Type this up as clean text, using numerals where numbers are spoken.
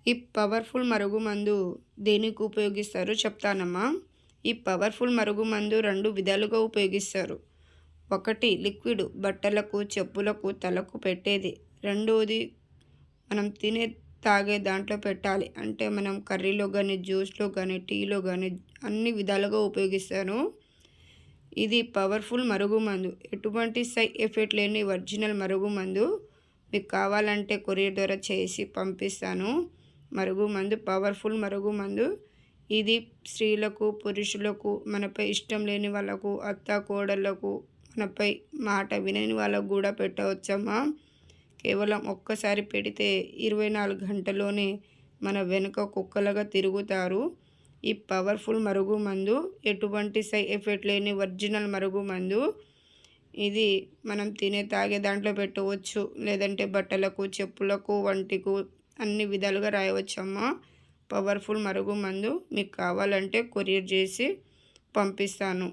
ఈ పవర్ఫుల్ మరుగుమందు దేనికి ఉపయోగిస్తారో చెప్తానమ్మా. ఈ పవర్ఫుల్ మరుగుమందు 2 విధాలుగా ఉపయోగిస్తారు. ఒకటి లిక్విడ్ బట్టలకు, చెప్పులకు, తలకు పెట్టేది. రెండోది మనం తాగే దాంట్లో పెట్టాలి. అంటే మనం కర్రీలో కానీ, జ్యూస్లో కానీ, టీలో కానీ అన్ని విధాలుగా ఉపయోగిస్తాను. ఇది పవర్ఫుల్ మరుగుమందు. ఎటువంటి సైడ్ ఎఫెక్ట్ లేని ఒరిజినల్ మరుగుమందు. మీకు కావాలంటే కొరియర్ ద్వారా చేసి పంపిస్తాను. మరుగుమందు పవర్ఫుల్ మరుగుమందు. ఇది స్త్రీలకు, పురుషులకు, మనపై ఇష్టం లేని వాళ్ళకు, అత్త కోడళ్ళకు, మనపై మాట వినని వాళ్ళకు కూడా పెట్టవచ్చమ్మా. కేవలం ఒక్కసారి పెడితే 24 గంటల్లోనే మన వెనుక కుక్కలుగా తిరుగుతారు. ఈ పవర్ఫుల్ మరుగుమందు ఎటువంటి సైడ్ ఎఫెక్ట్ లేని ఒరిజినల్ మరుగుమందు. ఇది మనం తాగే దాంట్లో పెట్టవచ్చు, లేదంటే బట్టలకు, చెప్పులకు, వంటికు అన్ని విధాలుగా రాయవచ్చమ్మా. పవర్ఫుల్ మరుగుమందు మీకు కావాలంటే కొరియర్ చేసి పంపిస్తాను.